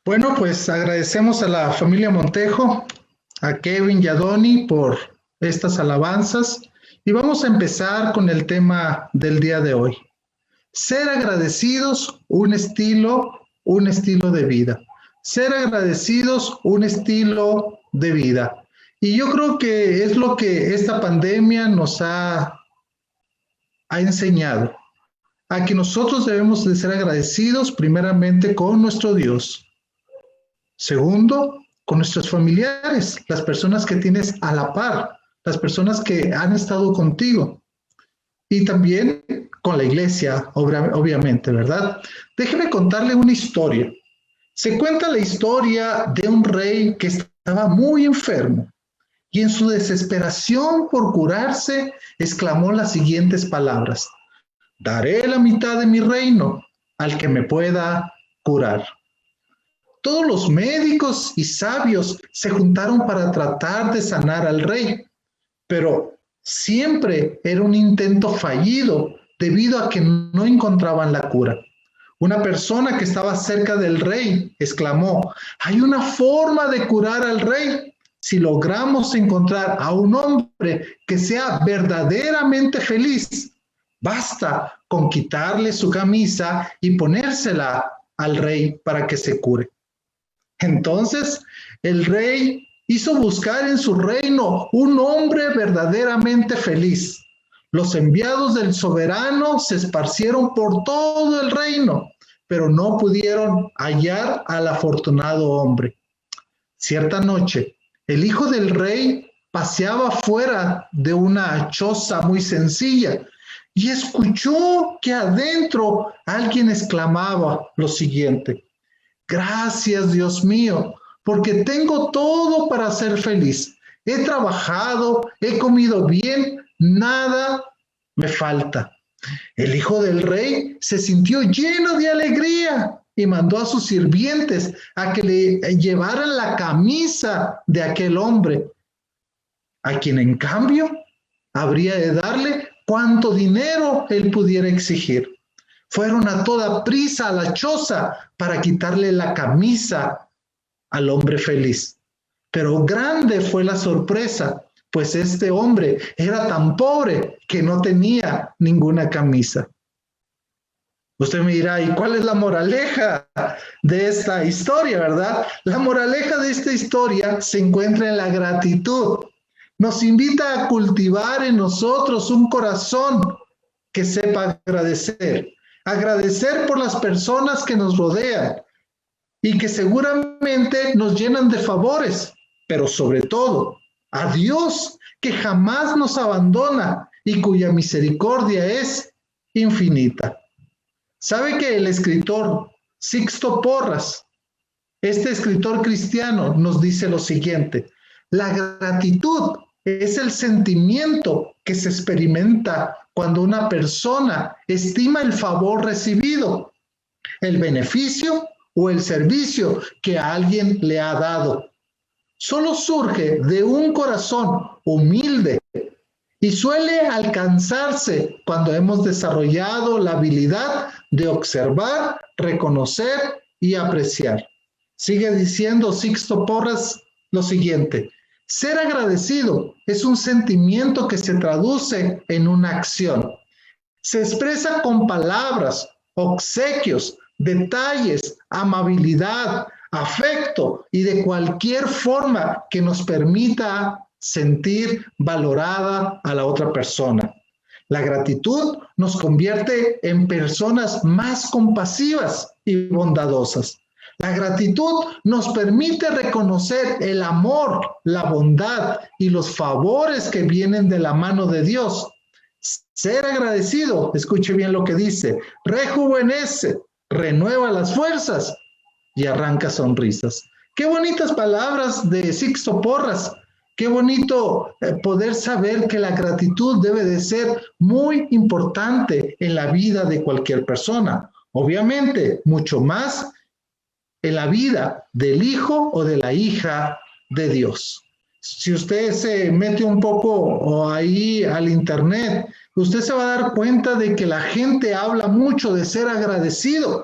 Bueno, pues agradecemos a la familia Montejo, a Kevin y a Donny por estas alabanzas y vamos a empezar con el tema del día de hoy. Ser agradecidos, un estilo de vida. Ser agradecidos, un estilo de vida. Y yo creo que es lo que esta pandemia nos ha enseñado, a que nosotros debemos de ser agradecidos primeramente con nuestro Dios. Segundo, con nuestros familiares, las personas que tienes a la par, las personas que han estado contigo. Y también con la iglesia, obviamente, ¿verdad? Déjeme contarle una historia. Se cuenta la historia de un rey que estaba muy enfermo y en su desesperación por curarse exclamó las siguientes palabras: daré la mitad de mi reino al que me pueda curar. Todos los médicos y sabios se juntaron para tratar de sanar al rey, pero siempre era un intento fallido debido a que no encontraban la cura. Una persona que estaba cerca del rey exclamó: hay una forma de curar al rey. Si logramos encontrar a un hombre que sea verdaderamente feliz, basta con quitarle su camisa y ponérsela al rey para que se cure. Entonces el rey hizo buscar en su reino un hombre verdaderamente feliz. Los enviados del soberano se esparcieron por todo el reino, pero no pudieron hallar al afortunado hombre. Cierta noche, el hijo del rey paseaba fuera de una choza muy sencilla y escuchó que adentro alguien exclamaba lo siguiente: gracias, Dios mío, porque tengo todo para ser feliz. He trabajado, he comido bien, nada me falta. El hijo del rey se sintió lleno de alegría y mandó a sus sirvientes a que le llevaran la camisa de aquel hombre, a quien en cambio habría de darle cuanto dinero él pudiera exigir. Fueron a toda prisa a la choza para quitarle la camisa al hombre feliz. Pero grande fue la sorpresa, pues este hombre era tan pobre que no tenía ninguna camisa. Usted me dirá, ¿y cuál es la moraleja de esta historia, verdad? La moraleja de esta historia se encuentra en la gratitud. Nos invita a cultivar en nosotros un corazón que sepa agradecer. Agradecer por las personas que nos rodean y que seguramente nos llenan de favores, pero sobre todo a Dios, que jamás nos abandona y cuya misericordia es infinita. ¿Sabe que el escritor Sixto Porras, este escritor cristiano, nos dice lo siguiente: la gratitud es el sentimiento que se experimenta cuando una persona estima el favor recibido, el beneficio o el servicio que a alguien le ha dado. Solo surge de un corazón humilde y suele alcanzarse cuando hemos desarrollado la habilidad de observar, reconocer y apreciar. Sigue diciendo Sixto Porras lo siguiente: ser agradecido es un sentimiento que se traduce en una acción. Se expresa con palabras, obsequios, detalles, amabilidad, afecto y de cualquier forma que nos permita sentir valorada a la otra persona. La gratitud nos convierte en personas más compasivas y bondadosas. La gratitud nos permite reconocer el amor, la bondad y los favores que vienen de la mano de Dios. Ser agradecido, escuche bien lo que dice, rejuvenece, renueva las fuerzas y arranca sonrisas. Qué bonitas palabras de Sixto Porras. Qué bonito poder saber que la gratitud debe de ser muy importante en la vida de cualquier persona. Obviamente, mucho más en la vida del hijo o de la hija de Dios. Si usted se mete un poco ahí al internet, usted se va a dar cuenta de que la gente habla mucho de ser agradecido.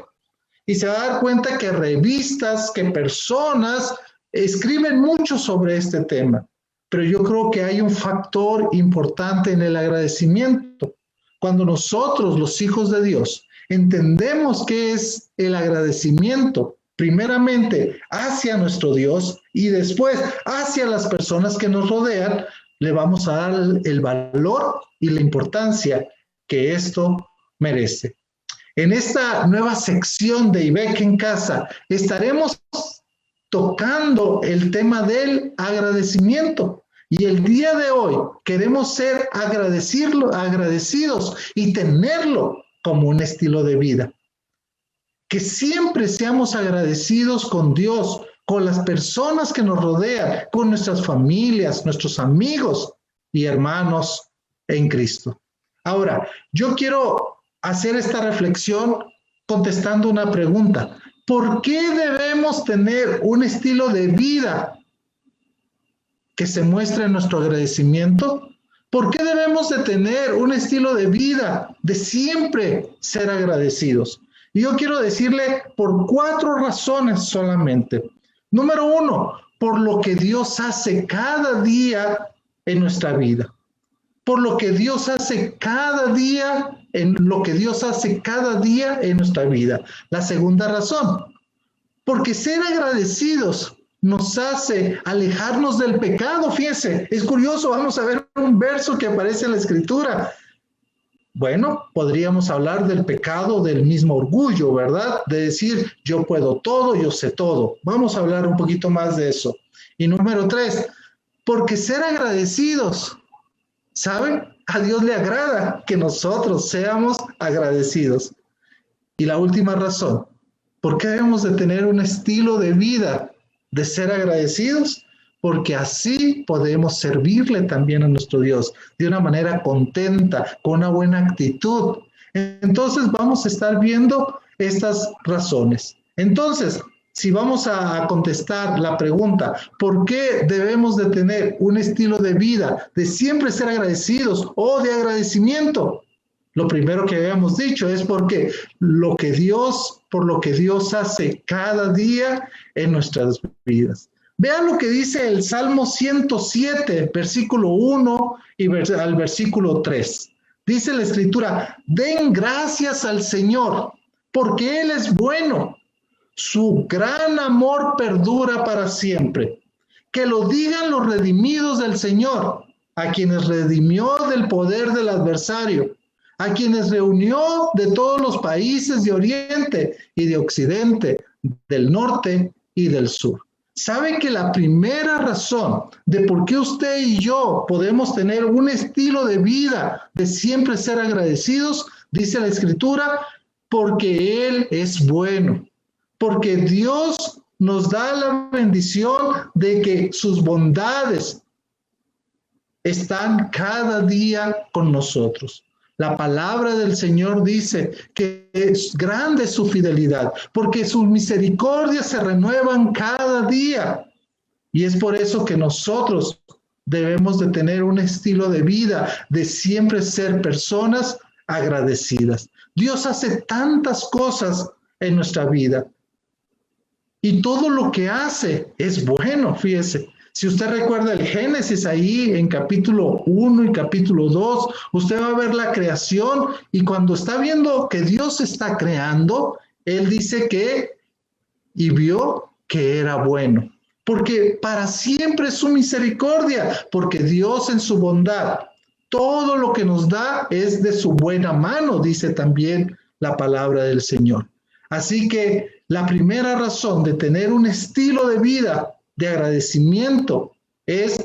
Y se va a dar cuenta que revistas, que personas escriben mucho sobre este tema. Pero yo creo que hay un factor importante en el agradecimiento. Cuando nosotros, los hijos de Dios, entendemos qué es el agradecimiento, primeramente hacia nuestro Dios y después hacia las personas que nos rodean, le vamos a dar el valor y la importancia que esto merece. En esta nueva sección de IBEC en Casa estaremos tocando el tema del agradecimiento. Y el día de hoy queremos ser agradecidos y tenerlo como un estilo de vida. Que siempre seamos agradecidos con Dios, con las personas que nos rodean, con nuestras familias, nuestros amigos y hermanos en Cristo. Ahora, yo quiero hacer esta reflexión contestando una pregunta. ¿Por qué debemos tener un estilo de vida que se muestre en nuestro agradecimiento? ¿Por qué debemos de tener un estilo de vida de siempre ser agradecidos? Y yo quiero decirle por 4 razones solamente. Número 1, por lo que Dios hace cada día en nuestra vida. Por lo que Dios hace cada día, en nuestra vida. La segunda razón, porque ser agradecidos nos hace alejarnos del pecado. Fíjense, es curioso, vamos a ver un verso que aparece en la Escritura. Bueno, podríamos hablar del pecado del mismo orgullo, ¿verdad? De decir, yo puedo todo, yo sé todo. Vamos a hablar un poquito más de eso. Y número 3, porque ser agradecidos, ¿saben? A Dios le agrada que nosotros seamos agradecidos. Y la última razón, ¿por qué debemos de tener un estilo de vida de ser agradecidos? Porque así podemos servirle también a nuestro Dios de una manera contenta, con una buena actitud. Entonces vamos a estar viendo estas razones. Entonces, si vamos a contestar la pregunta, ¿por qué debemos de tener un estilo de vida de siempre ser agradecidos o de agradecimiento? Lo primero que habíamos dicho es porque por lo que Dios hace cada día en nuestras vidas. Vean lo que dice el Salmo 107, versículo 1 y al versículo 3. Dice la Escritura, den gracias al Señor, porque Él es bueno. Su gran amor perdura para siempre. Que lo digan los redimidos del Señor, a quienes redimió del poder del adversario, a quienes reunió de todos los países de Oriente y de Occidente, del norte y del sur. ¿Sabe que la primera razón de por qué usted y yo podemos tener un estilo de vida de siempre ser agradecidos, dice la Escritura, porque Él es bueno, porque Dios nos da la bendición de que sus bondades están cada día con nosotros. La palabra del Señor dice que es grande su fidelidad, porque sus misericordias se renuevan cada día. Y es por eso que nosotros debemos de tener un estilo de vida, de siempre ser personas agradecidas. Dios hace tantas cosas en nuestra vida. Y todo lo que hace es bueno, fíjese. Si usted recuerda el Génesis ahí en capítulo 1 y capítulo 2, usted va a ver la creación y cuando está viendo que Dios está creando, Él dice y vio que era bueno. Porque para siempre es su misericordia, porque Dios en su bondad, todo lo que nos da es de su buena mano, dice también la palabra del Señor. Así que la primera razón de tener un estilo de vida de agradecimiento es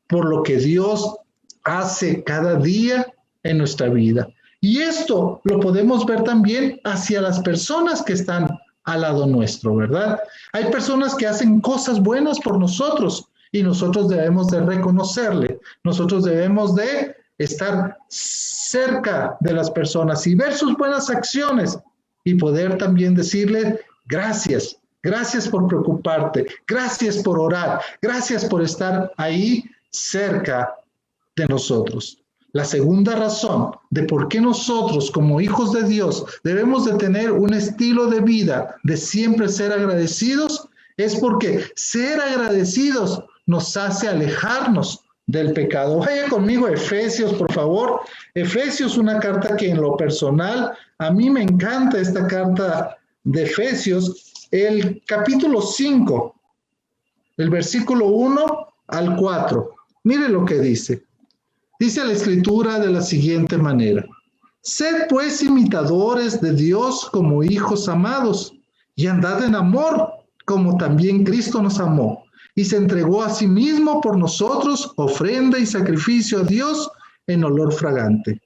por lo que Dios hace cada día en nuestra vida. Y esto lo podemos ver también hacia las personas que están al lado nuestro, ¿verdad? Hay personas que hacen cosas buenas por nosotros y nosotros debemos de reconocerle. Nosotros debemos de estar cerca de las personas y ver sus buenas acciones y poder también decirle gracias. Gracias por preocuparte, gracias por orar, gracias por estar ahí cerca de nosotros. La segunda razón de por qué nosotros como hijos de Dios debemos de tener un estilo de vida de siempre ser agradecidos es porque ser agradecidos nos hace alejarnos del pecado. Vaya conmigo a Efesios, por favor. Efesios, una carta que en lo personal, a mí me encanta esta carta de Efesios, el capítulo 5, el versículo 1 al 4. Mire lo que dice. Dice la Escritura de la siguiente manera: sed pues imitadores de Dios como hijos amados, y andad en amor, como también Cristo nos amó, y se entregó a sí mismo por nosotros, ofrenda y sacrificio a Dios en olor fragante.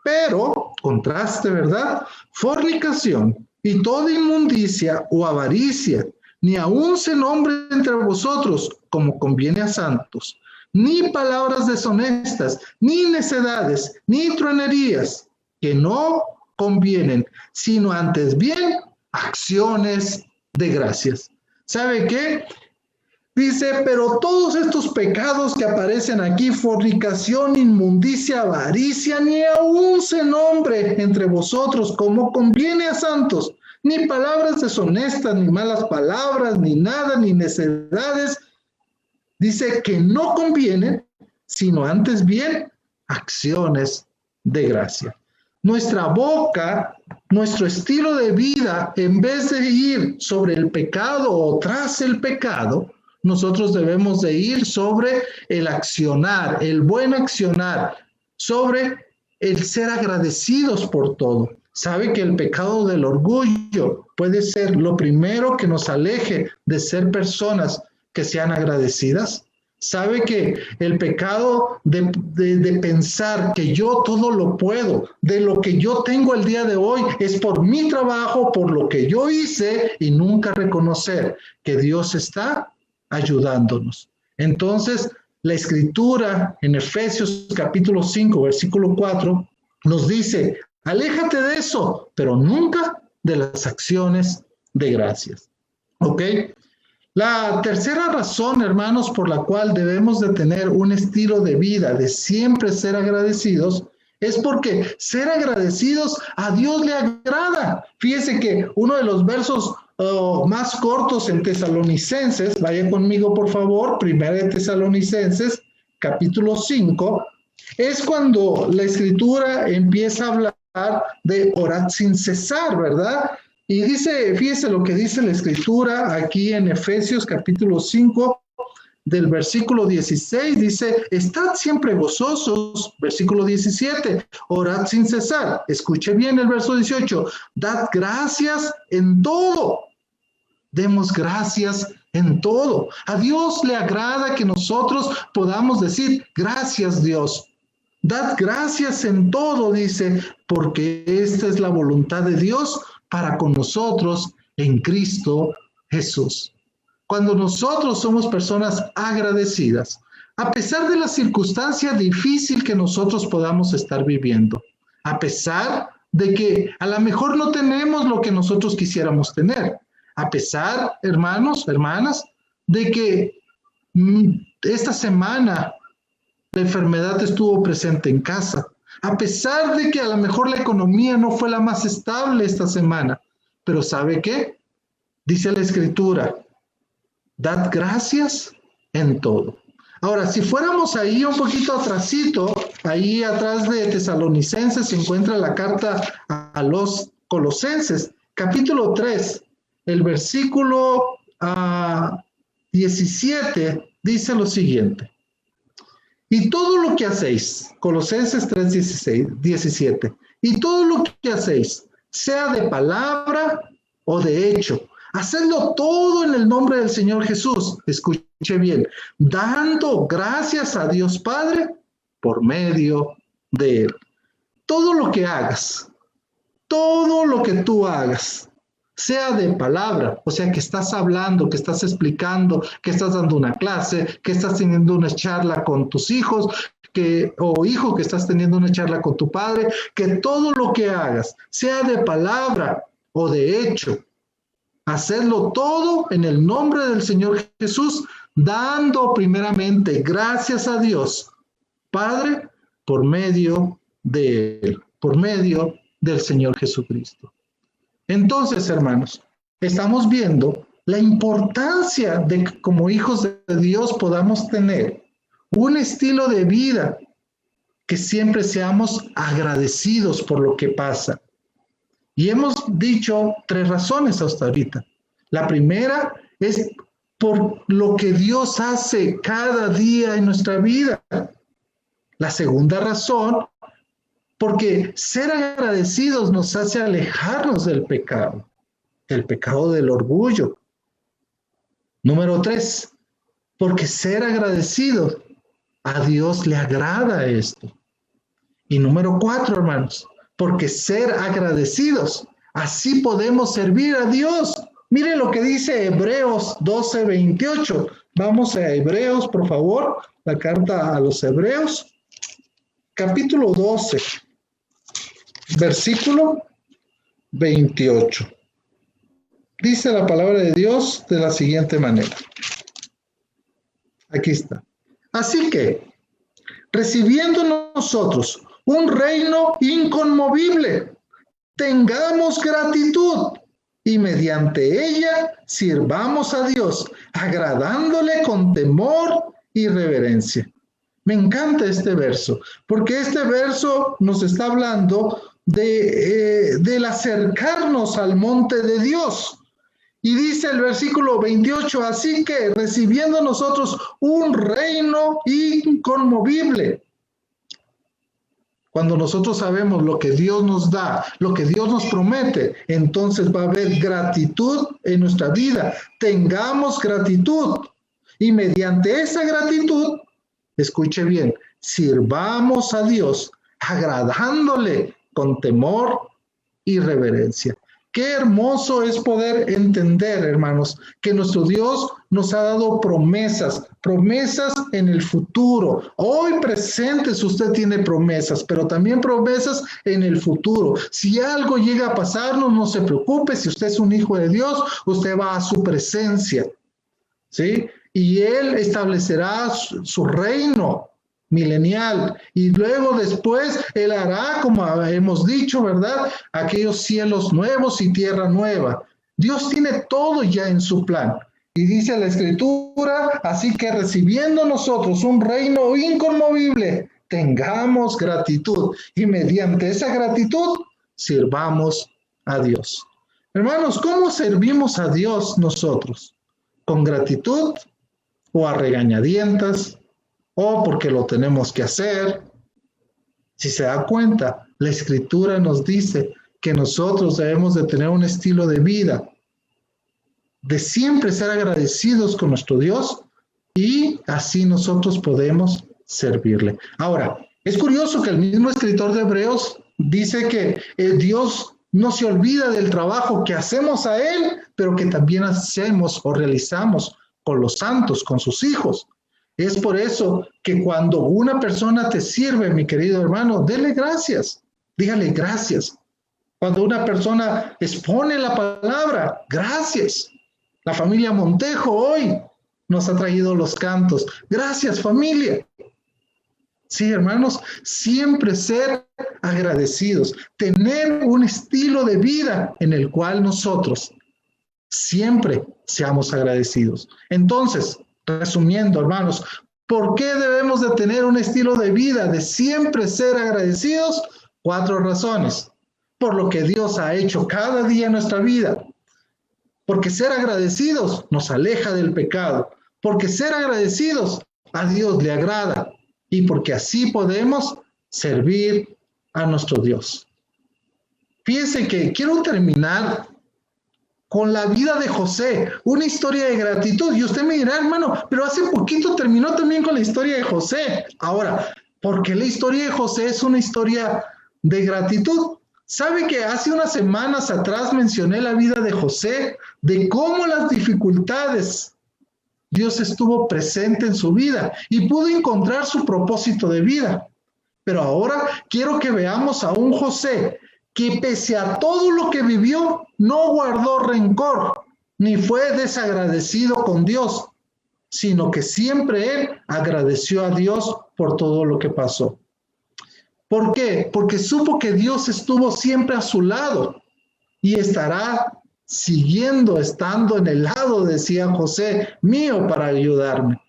Pero, contraste, ¿verdad? Fornicación y toda inmundicia o avaricia, ni aun se nombre entre vosotros, como conviene a santos, ni palabras deshonestas, ni necedades, ni truanerías, que no convienen, sino antes bien acciones de gracias. ¿Sabe qué? Dice, pero todos estos pecados que aparecen aquí, fornicación, inmundicia, avaricia, ni aun se nombre entre vosotros como conviene a santos, ni palabras deshonestas, ni malas palabras, ni nada, ni necedades. Dice que no convienen, sino antes bien acciones de gracia. Nuestra boca, nuestro estilo de vida, en vez de ir sobre el pecado o tras el pecado, nosotros debemos de ir sobre el accionar, el buen accionar, sobre el ser agradecidos por todo. ¿Sabe que el pecado del orgullo puede ser lo primero que nos aleje de ser personas que sean agradecidas? ¿Sabe que el pecado de pensar que yo todo lo puedo, de lo que yo tengo el día de hoy, es por mi trabajo, por lo que yo hice, y nunca reconocer que Dios está ayudándonos? Entonces, la Escritura en Efesios capítulo 5, versículo 4, nos dice, aléjate de eso, pero nunca de las acciones de gracias. ¿Ok? La tercera razón, hermanos, por la cual debemos de tener un estilo de vida de siempre ser agradecidos, es porque ser agradecidos a Dios le agrada. Fíjese que uno de los versos más cortos en Tesalonicenses, vaya conmigo por favor, Primera de Tesalonicenses, capítulo 5, es cuando la Escritura empieza a hablar de orar sin cesar, ¿verdad? Y dice, fíjese lo que dice la Escritura aquí en Efesios capítulo 5, del versículo 16, dice, estad siempre gozosos, versículo 17, orad sin cesar. Escuche bien el verso 18, dad gracias en todo. Demos gracias en todo. A Dios le agrada que nosotros podamos decir, gracias Dios. Dad gracias en todo, dice, porque esta es la voluntad de Dios para con nosotros en Cristo Jesús. Cuando nosotros somos personas agradecidas, a pesar de la circunstancia difícil que nosotros podamos estar viviendo, a pesar de que a lo mejor no tenemos lo que nosotros quisiéramos tener, a pesar, hermanos, hermanas, de que esta semana la enfermedad estuvo presente en casa, a pesar de que a lo mejor la economía no fue la más estable esta semana, pero ¿sabe qué? Dice la Escritura, dad gracias en todo. Ahora, si fuéramos ahí un poquito atrasito, ahí atrás de Tesalonicenses se encuentra la carta a los Colosenses, capítulo 3, el versículo 17, dice lo siguiente. Y todo lo que hacéis, Colosenses 3, 17, y todo lo que hacéis, sea de palabra o de hecho, hacedlo todo en el nombre del Señor Jesús, escuche bien, dando gracias a Dios Padre por medio de Él. Todo lo que hagas, todo lo que tú hagas, sea de palabra, o sea que estás hablando, que estás explicando, que estás dando una clase, que estás teniendo una charla con tus hijos, o hijo que estás teniendo una charla con tu padre, que todo lo que hagas, sea de palabra o de hecho, hacedlo todo en el nombre del Señor Jesús, dando primeramente gracias a Dios, Padre, por medio de Él, por medio del Señor Jesucristo. Entonces, hermanos, estamos viendo la importancia de que como hijos de Dios podamos tener un estilo de vida que siempre seamos agradecidos por lo que pasa. Y hemos dicho 3 razones hasta ahorita. La primera es por lo que Dios hace cada día en nuestra vida. La segunda razón, porque ser agradecidos nos hace alejarnos del pecado del orgullo. Número 3, porque ser agradecidos a Dios le agrada esto. Y número 4, hermanos, porque ser agradecidos, así podemos servir a Dios. Mire lo que dice Hebreos 12:28. Vamos a Hebreos, por favor, la carta a los Hebreos, capítulo 12, versículo 28. Dice la palabra de Dios de la siguiente manera. Aquí está. Así que, recibiendo nosotros un reino inconmovible, tengamos gratitud y mediante ella sirvamos a Dios, agradándole con temor y reverencia. Me encanta este verso, porque este verso nos está hablando del acercarnos al monte de Dios. Y dice el versículo 28, así que recibiendo nosotros un reino inconmovible. Cuando nosotros sabemos lo que Dios nos da, lo que Dios nos promete, entonces va a haber gratitud en nuestra vida. Tengamos gratitud. Y mediante esa gratitud, escuche bien, sirvamos a Dios, agradándole con temor y reverencia. Qué hermoso es poder entender, hermanos, que nuestro Dios nos ha dado promesas en el futuro. Hoy presentes usted tiene promesas, pero también promesas en el futuro. Si algo llega a pasarnos, no se preocupe, si usted es un hijo de Dios, usted va a su presencia, ¿sí? Y Él establecerá su reino milenial, y luego después Él hará, como hemos dicho, ¿verdad?, aquellos cielos nuevos y tierra nueva. Dios tiene todo ya en su plan. Y dice la Escritura, así que recibiendo nosotros un reino inconmovible, tengamos gratitud, y mediante esa gratitud sirvamos a Dios. Hermanos, ¿cómo servimos a Dios nosotros? ¿Con gratitud o a regañadientas? O porque lo tenemos que hacer. Si se da cuenta, la Escritura nos dice que nosotros debemos de tener un estilo de vida, de siempre ser agradecidos con nuestro Dios, y así nosotros podemos servirle. Ahora, es curioso que el mismo escritor de Hebreos dice que Dios no se olvida del trabajo que hacemos a Él, pero que también hacemos o realizamos con los santos, con sus hijos. Es por eso que cuando una persona te sirve, mi querido hermano, dele gracias, dígale gracias. Cuando una persona expone la palabra, gracias. La familia Montejo hoy nos ha traído los cantos. Gracias, familia. Sí, hermanos, siempre ser agradecidos, tener un estilo de vida en el cual nosotros siempre seamos agradecidos. Entonces, resumiendo, hermanos, ¿por qué debemos de tener un estilo de vida de siempre ser agradecidos? 4 razones. Por lo que Dios ha hecho cada día en nuestra vida. Porque ser agradecidos nos aleja del pecado. Porque ser agradecidos a Dios le agrada. Y porque así podemos servir a nuestro Dios. Fíjense que quiero terminar con la vida de José, una historia de gratitud. Y usted me dirá, hermano, pero hace poquito terminó también con la historia de José. Ahora, ¿por qué la historia de José es una historia de gratitud? ¿Sabe que hace unas semanas atrás mencioné la vida de José, de cómo las dificultades, Dios estuvo presente en su vida y pudo encontrar su propósito de vida? Pero ahora quiero que veamos a un José que pese a todo lo que vivió, no guardó rencor, ni fue desagradecido con Dios, sino que siempre él agradeció a Dios por todo lo que pasó. ¿Por qué? Porque supo que Dios estuvo siempre a su lado y estará estando en el lado, decía José, mío para ayudarme.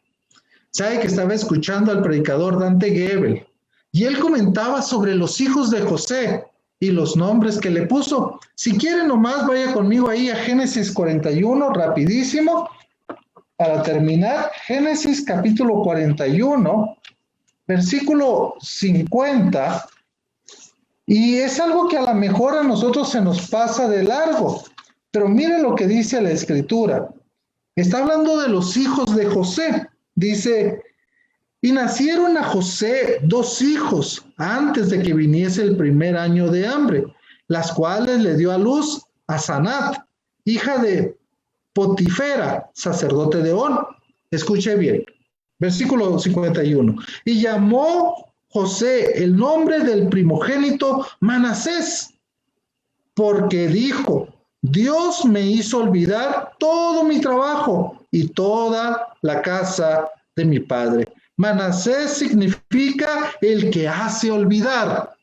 Sabe que estaba escuchando al predicador Dante Gebel y él comentaba sobre los hijos de José y los nombres que le puso. Si quiere nomás vaya conmigo ahí a Génesis 41, rapidísimo, para terminar. Génesis capítulo 41, versículo 50, y es algo que a lo mejor a nosotros se nos pasa de largo, pero mire lo que dice la escritura. Está hablando de los hijos de José. Dice, y nacieron a José 2 hijos antes de que viniese el primer año de hambre, las cuales le dio a luz a Sanat, hija de Potifera, sacerdote de On. Escuche bien, versículo 51. Y llamó José el nombre del primogénito Manasés, porque dijo, Dios me hizo olvidar todo mi trabajo y toda la casa de mi padre. Manasés significa el que hace olvidar.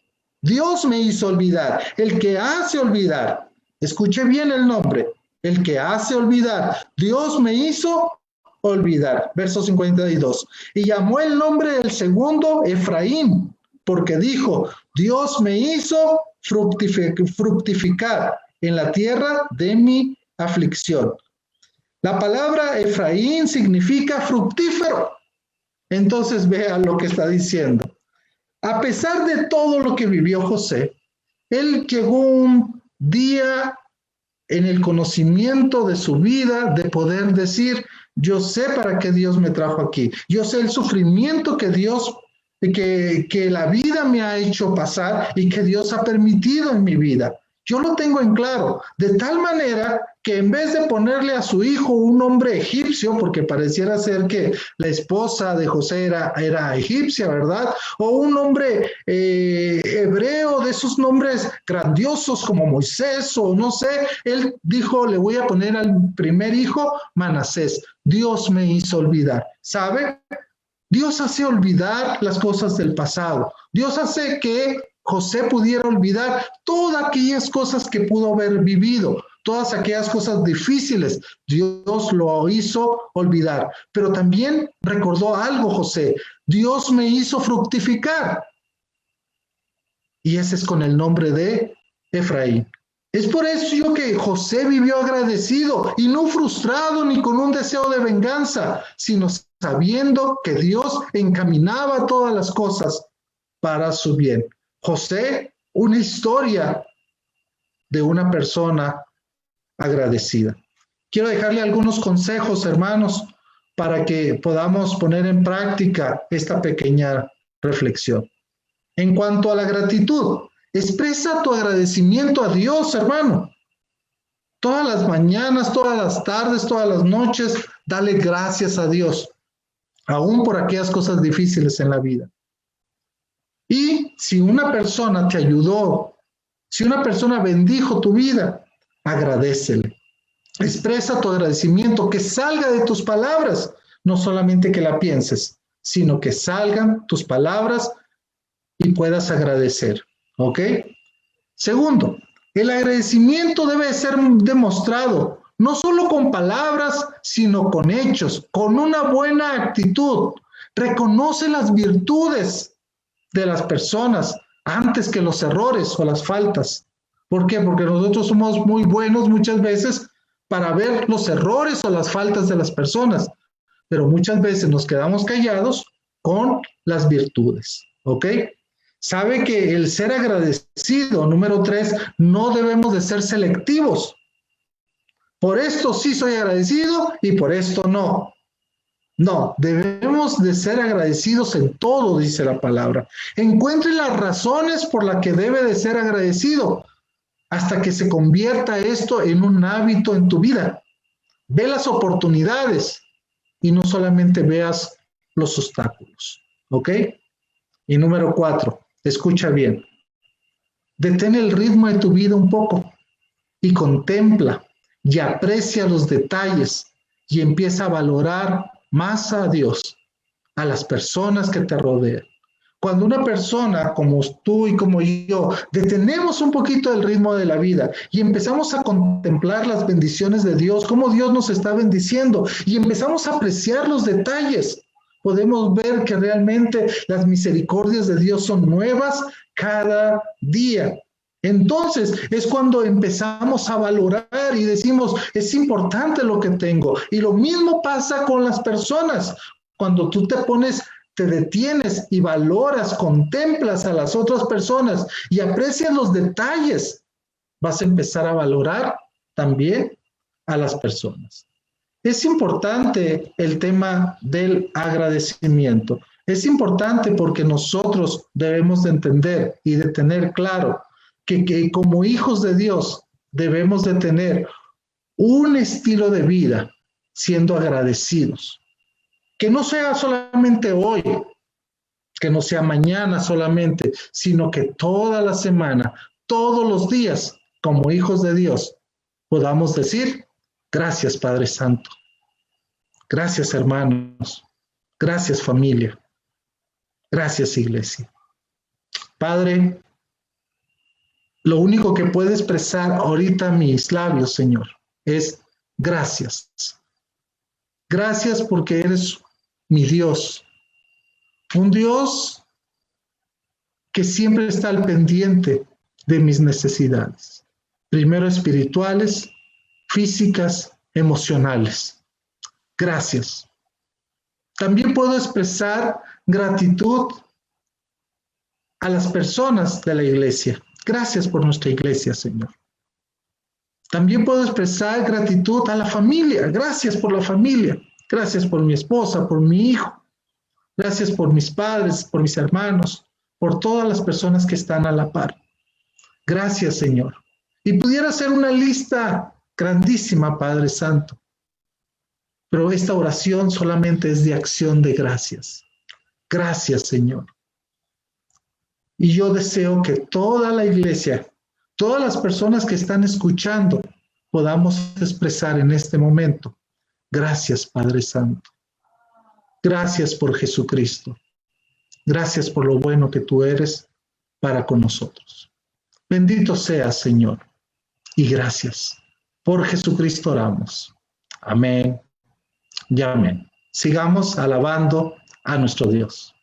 Dios me hizo olvidar, el que hace olvidar. Escuche bien el nombre, el que hace olvidar. Dios me hizo olvidar. Verso 52. Y llamó el nombre del segundo Efraín, porque dijo, Dios me hizo fructificar en la tierra de mi aflicción. La palabra Efraín significa fructífero. Entonces vea lo que está diciendo. A pesar de todo lo que vivió José, él llegó un día en el conocimiento de su vida de poder decir, yo sé para qué Dios me trajo aquí. Yo sé el sufrimiento que que la vida me ha hecho pasar y que Dios ha permitido en mi vida. Yo lo tengo en claro, de tal manera que en vez de ponerle a su hijo un nombre egipcio, porque pareciera ser que la esposa de José era egipcia, ¿verdad? O un nombre hebreo, de esos nombres grandiosos como Moisés o no sé, él dijo, le voy a poner al primer hijo Manasés. Dios me hizo olvidar, ¿sabe? Dios hace olvidar las cosas del pasado. Dios hace que José pudiera olvidar todas aquellas cosas que pudo haber vivido, todas aquellas cosas difíciles. Dios lo hizo olvidar. Pero también recordó algo José. Dios me hizo fructificar. Y ese es con el nombre de Efraín. Es por eso que José vivió agradecido y no frustrado ni con un deseo de venganza, sino sabiendo que Dios encaminaba todas las cosas para su bien. José, una historia de una persona agradecida. Quiero dejarle algunos consejos, hermanos, para que podamos poner en práctica esta pequeña reflexión. En cuanto a la gratitud, expresa tu agradecimiento a Dios, hermano. Todas las mañanas, todas las tardes, todas las noches, dale gracias a Dios, aún por aquellas cosas difíciles en la vida. Y si una persona te ayudó, si una persona bendijo tu vida, agradécele. Expresa tu agradecimiento, que salga de tus palabras, no solamente que la pienses, sino que salgan tus palabras y puedas agradecer, ¿ok? Segundo, el agradecimiento debe ser demostrado, no solo con palabras, sino con hechos, con una buena actitud. Reconoce las virtudes de las personas antes que los errores o las faltas. ¿Por qué? Porque nosotros somos muy buenos muchas veces para ver los errores o las faltas de las personas, pero muchas veces nos quedamos callados con las virtudes, ¿ok? Sabe que el ser agradecido, número 3, no debemos de ser selectivos. Por esto sí soy agradecido y por esto no. No, debemos de ser agradecidos en todo, dice la palabra. Encuentre las razones por las que debe de ser agradecido hasta que se convierta esto en un hábito en tu vida. Ve las oportunidades y no solamente veas los obstáculos, ¿ok? Y número 4, escucha bien. Detén el ritmo de tu vida un poco y contempla y aprecia los detalles y empieza a valorar más a Dios, a las personas que te rodean. Cuando una persona como tú y como yo detenemos un poquito el ritmo de la vida y empezamos a contemplar las bendiciones de Dios, cómo Dios nos está bendiciendo y empezamos a apreciar los detalles, podemos ver que realmente las misericordias de Dios son nuevas cada día. Entonces es cuando empezamos a valorar y decimos, es importante lo que tengo. Y lo mismo pasa con las personas. Cuando tú te detienes y valoras, contemplas a las otras personas y aprecias los detalles, vas a empezar a valorar también a las personas. Es importante el tema del agradecimiento. Es importante porque nosotros debemos de entender y de tener claro que como hijos de Dios debemos de tener un estilo de vida siendo agradecidos. Que no sea solamente hoy, que no sea mañana solamente, sino que toda la semana, todos los días, como hijos de Dios, podamos decir, gracias Padre Santo, gracias hermanos, gracias familia, gracias Iglesia. Padre, lo único que puede expresar ahorita mis labios, Señor, es gracias. Gracias porque eres mi Dios, un Dios que siempre está al pendiente de mis necesidades, primero espirituales, físicas, emocionales. Gracias. También puedo expresar gratitud a las personas de la iglesia. Gracias por nuestra iglesia, Señor. También puedo expresar gratitud a la familia. Gracias por la familia. Gracias por mi esposa, por mi hijo. Gracias por mis padres, por mis hermanos, por todas las personas que están a la par. Gracias, Señor. Y pudiera ser una lista grandísima, Padre Santo. Pero esta oración solamente es de acción de gracias. Gracias, Señor. Y yo deseo que toda la iglesia, todas las personas que están escuchando, podamos expresar en este momento, gracias, Padre Santo. Gracias por Jesucristo. Gracias por lo bueno que tú eres para con nosotros. Bendito seas, Señor. Y gracias. Por Jesucristo oramos. Amén y amén. Sigamos alabando a nuestro Dios.